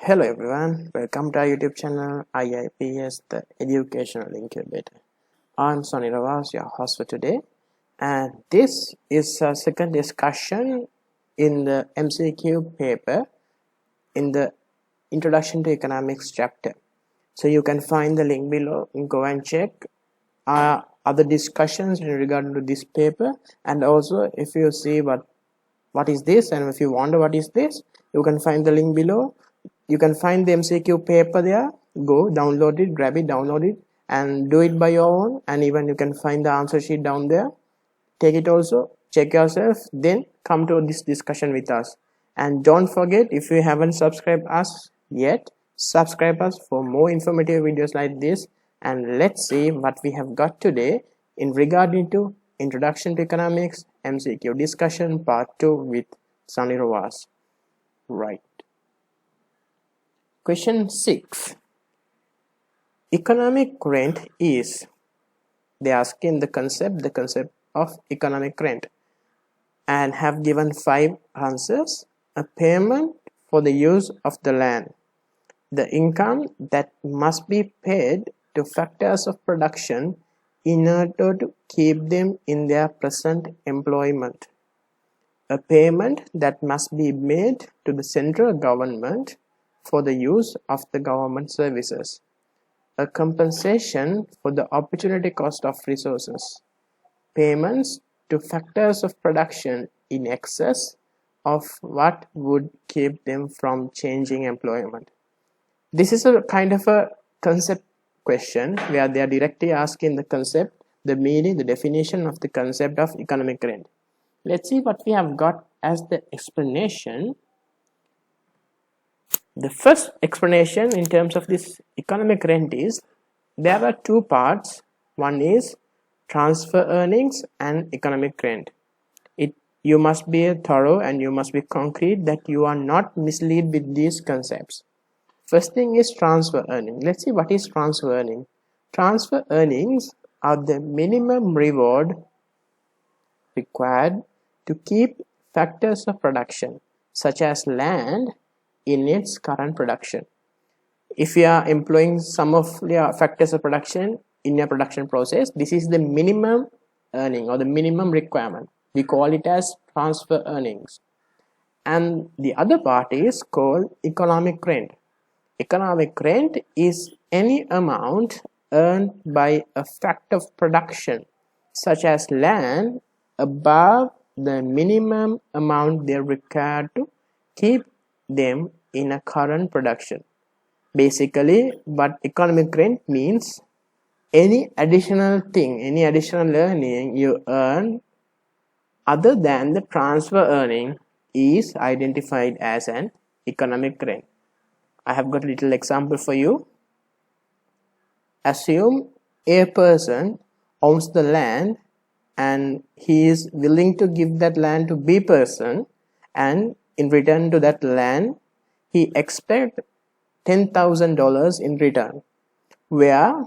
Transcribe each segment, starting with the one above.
Hello everyone, welcome to our YouTube channel IIPS, the Educational Incubator. I'm Sanira Waas, your host for today, and this is our second discussion in the MCQ paper in the Introduction to Economics chapter. So you can find the link below and go and check our other discussions in regard to this paper, and also if you see what is this and if you wonder what is this, you can find the link below. You can find the MCQ paper there. Go download it, grab it, download it, and do it by your own. And even you can find the answer sheet down there. Take it also, check yourself, then come to this discussion with us. And don't forget, if you haven't subscribed us yet, subscribe us for more informative videos like this. And let's see what we have got today in regard to Introduction to Economics, MCQ Discussion Part 2 with Sanira Waas. Right. Question 6. Economic rent is, they ask in the concept of economic rent, and have given 5 answers. A payment for the use of the land, the income that must be paid to factors of production in order to keep them in their present employment, a payment that must be made to the central government for the use of the government services, a compensation for the opportunity cost of resources, payments to factors of production in excess of what would keep them from changing employment. This is a kind of a concept question where they are directly asking the concept, the meaning, the definition of the concept of economic rent. Let's see what we have got as the explanation. The first explanation in terms of this economic rent is, there are 2 parts. One is transfer earnings and economic rent. You must be thorough and you must be concrete that you are not misled with these concepts. First thing is transfer earning. Let's see what is transfer earning. Transfer earnings are the minimum reward required to keep factors of production such as land in its current production. If you are employing some of your factors of production in your production process, this is the minimum earning or the minimum requirement. We call it as transfer earnings. And the other part is called economic rent. Economic rent is any amount earned by a factor of production such as land above the minimum amount they are required to keep them in a current production. Basically, what economic rent means, any additional thing, any additional earning you earn other than the transfer earning is identified as an economic rent. I have got a little example for you. Assume a person owns the land and he is willing to give that land to B person, and in return to that land he expects $10,000 in return, where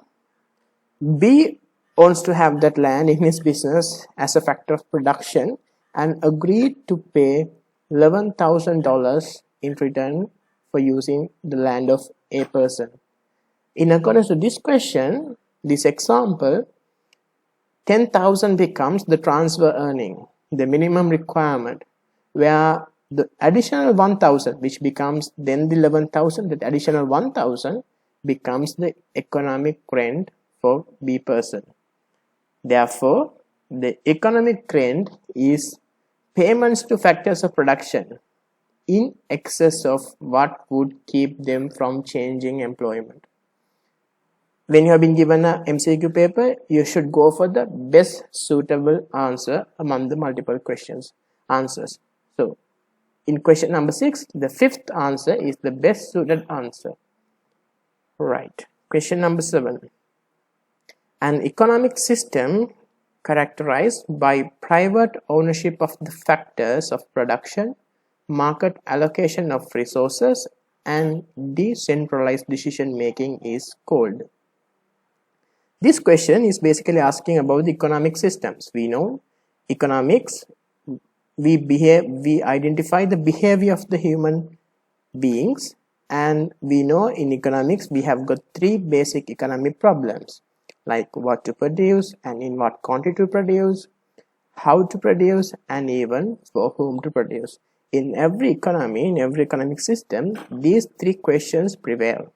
B wants to have that land in his business as a factor of production and agreed to pay $11,000 in return for using the land of A person. In accordance to this question, this example, 10,000 becomes the transfer earning, the minimum requirement, where the additional 1,000, which becomes then the 11,000, that additional 1,000 becomes the economic rent for B person. Therefore, the economic rent is payments to factors of production in excess of what would keep them from changing employment. When you have been given an MCQ paper, you should go for the best suitable answer among the multiple answers. So, in question number 6, the 5th answer is the best suited answer. Right. Question number 7. An economic system characterized by private ownership of the factors of production, market allocation of resources, and decentralized decision making is called. This question is basically asking about the economic systems. We know economics, we identify the behavior of the human beings And we know in economics we have got three basic economic problems, like what to produce and in what quantity to produce, how to produce, and even for whom to produce. In every economy, in every economic system, these three questions prevail.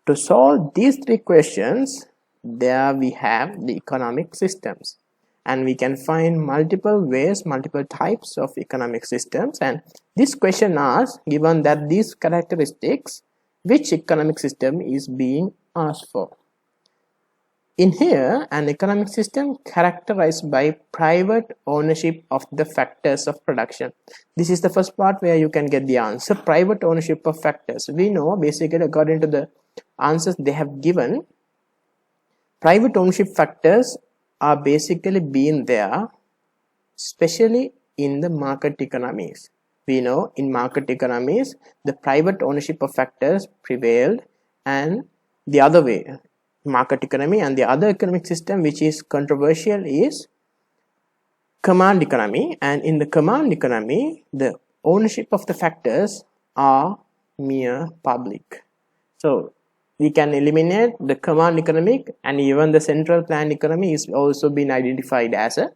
To solve these three questions, there we have the economic systems, and we can find multiple ways, multiple types of economic systems. And this question asks, given that these characteristics, which economic system is being asked for? In here, an economic system characterized by private ownership of the factors of production. This is the first part where you can get the answer, private ownership of factors. We know basically according to the answers they have given, private ownership factors are basically being there, especially in the market economies. We know in market economies, the private ownership of factors prevailed, and the other way, market economy, and the other economic system which is controversial is command economy. And in the command economy, the ownership of the factors are mere public. So we can eliminate the command economic, and even the central planned economy is also been identified as a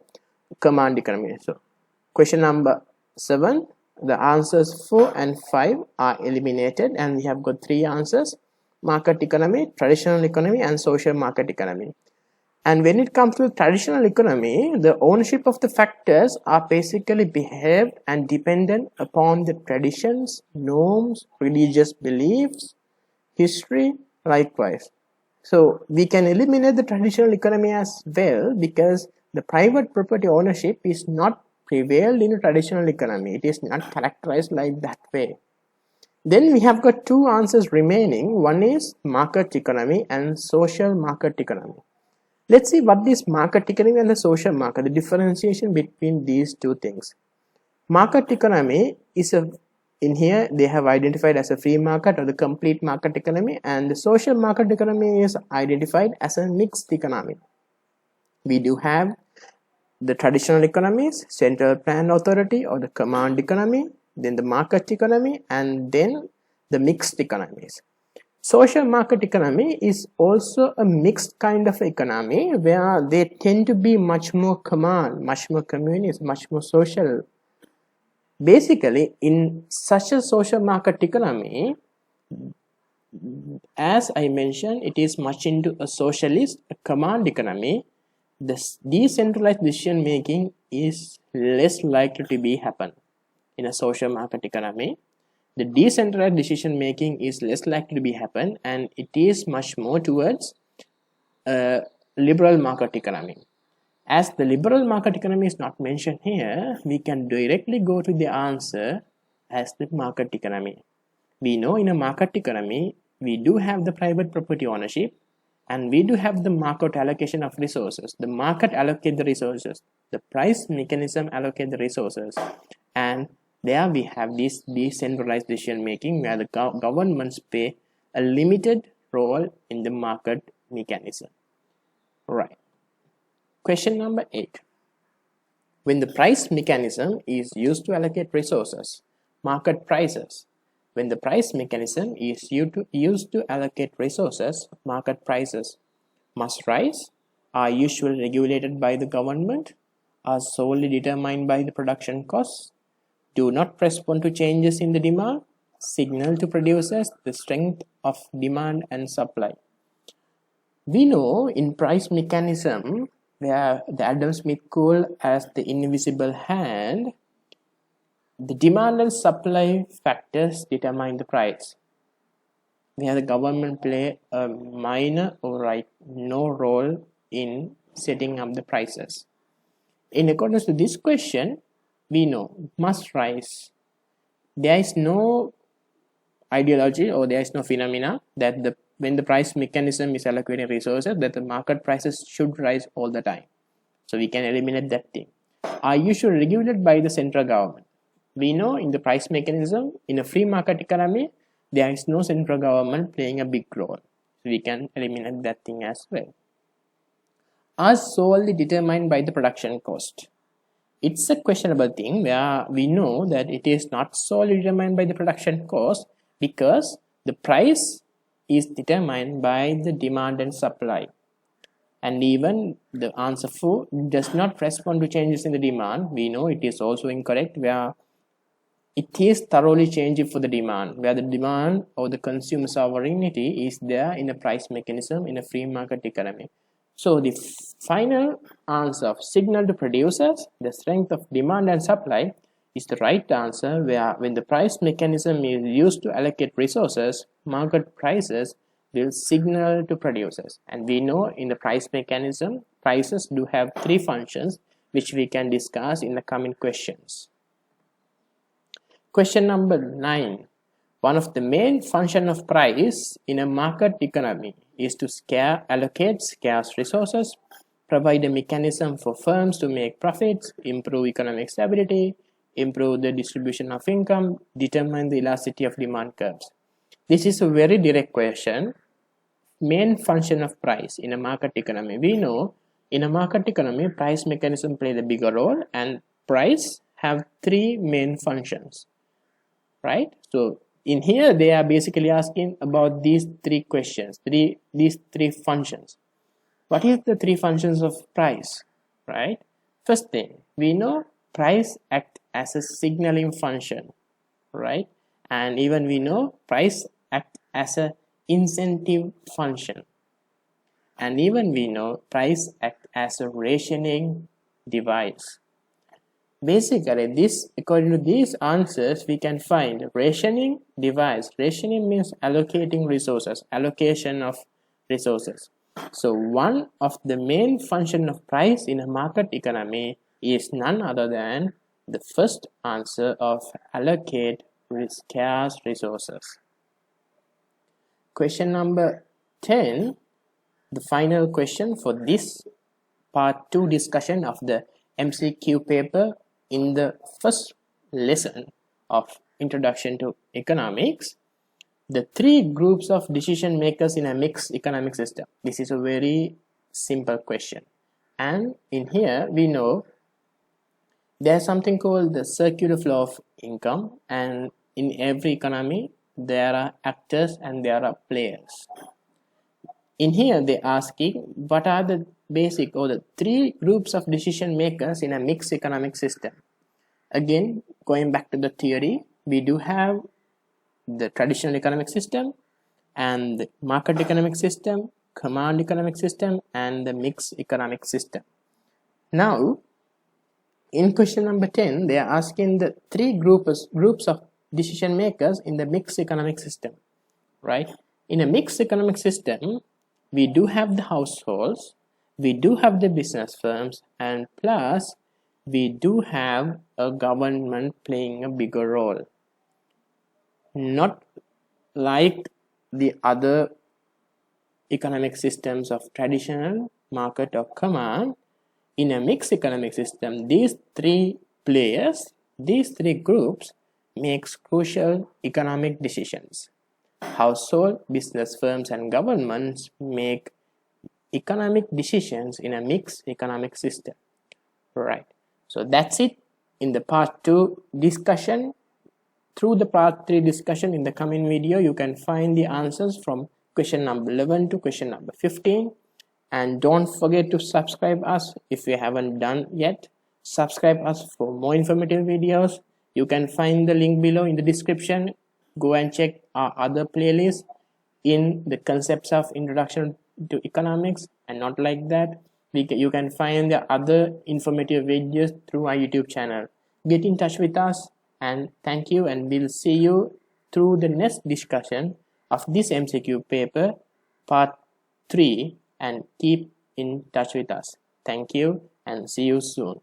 command economy. So question number 7, the answers 4 and 5 are eliminated, and we have got 3 answers: market economy, traditional economy, and social market economy. And when it comes to traditional economy, the ownership of the factors are basically behaved and dependent upon the traditions, norms, religious beliefs, history, likewise. So we can eliminate the traditional economy as well, because the private property ownership is not prevailed in a traditional economy. It is not characterized like that way. Then we have got 2 answers remaining. One is market economy and social market economy. Let's see what is market economy and the social market, the differentiation between these 2 things. Market economy is in here they have identified as a free market or the complete market economy, and the social market economy is identified as a mixed economy. We do have the traditional economies, central planned authority or the command economy, then the market economy, and then the mixed economies. Social market economy is also a mixed kind of economy where they tend to be much more command, much more communist, much more social. Basically, in such a social market economy, as I mentioned, it is much into a socialist, a command economy. This decentralized decision making is less likely to be happen. In a social market economy, the decentralized decision making is less likely to be happen, and it is much more towards a liberal market economy. As the liberal market economy is not mentioned here, we can directly go to the answer as the market economy. We know in a market economy, we do have the private property ownership, and we do have the market allocation of resources. The market allocate the resources, the price mechanism allocate the resources, and there we have this decentralized decision making where the governments play a limited role in the market mechanism. Right. Question number 8. When the price mechanism is used to allocate resources, market prices. When the price mechanism is used to allocate resources, market prices must rise, are usually regulated by the government, are solely determined by the production costs, do not respond to changes in the demand, signal to producers the strength of demand and supply. We know in price mechanism, where the Adam Smith called as the invisible hand, the demand and supply factors determine the price, where the government play a minor or no role in setting up the prices. In accordance to this question, we know must rise. There is no ideology or there is no phenomena that when the price mechanism is allocating resources, that the market prices should rise all the time. So we can eliminate that thing. Are usually regulated by the central government. We know in the price mechanism, in a free market economy, there is no central government playing a big role. So we can eliminate that thing as well. Are solely determined by the production cost. It's a questionable thing where we know that it is not solely determined by the production cost, because the price is determined by the demand and supply. And even the answer 4 does not respond to changes in the demand. We know it is also incorrect, where it is thoroughly changing for the demand, where the demand or the consumer sovereignty is there in a price mechanism in a free market economy. So the final answer of signal to producers, the strength of demand and supply, is the right answer, where when the price mechanism is used to allocate resources, market prices will signal to producers. And we know in the price mechanism, prices do have 3 functions, which we can discuss in the coming questions. Question number 9. One of the main functions of price in a market economy is to allocate scarce resources, provide a mechanism for firms to make profits, improve economic stability, improve the distribution of income, determine the elasticity of demand curves. This is a very direct question. Main function of price in a market economy. We know in a market economy, price mechanism play the bigger role, and price have 3 main functions, right? So in here, they are basically asking about these 3 questions, these 3 functions. What is the 3 functions of price, right? First thing, we know price act as a signaling function, right? And even we know price act as a incentive function, and even we know price act as a rationing device. Basically, this, according to these answers, we can find rationing device. Rationing means allocating resources, allocation of resources. So one of the main function of price in a market economy is none other than the first answer of allocate scarce resources. Question number 10, the final question for this part 2 discussion of the MCQ paper in the first lesson of Introduction to Economics. The 3 groups of decision makers in a mixed economic system. This is a very simple question. And in here, we know there's something called the circular flow of income, and in every economy, there are actors and there are players. In here, they're asking what are the basic or the 3 groups of decision makers in a mixed economic system. Again, going back to the theory, we do have the traditional economic system and the market economic system, command economic system, and the mixed economic system. Now, in question number 10, they are asking the 3 groups of decision makers in the mixed economic system, right? In a mixed economic system, we do have the households, we do have the business firms, and plus we do have a government playing a bigger role. Not like the other economic systems of traditional market or command. In a mixed economic system, these 3 players, these 3 groups makes crucial economic decisions. Household, business firms, and governments make economic decisions in a mixed economic system, right? So that's it in the part 2 discussion. Through the part 3 discussion in the coming video, you can find the answers from question number 11 to question number 15. And don't forget to subscribe us if you haven't done yet. Subscribe us for more informative videos. You can find the link below in the description. Go and check our other playlists in the concepts of Introduction to Economics, and not like that, you can find the other informative videos through our YouTube channel. Get in touch with us, and thank you, and we'll see you through the next discussion of this MCQ paper, part 3, and keep in touch with us. Thank you, and see you soon.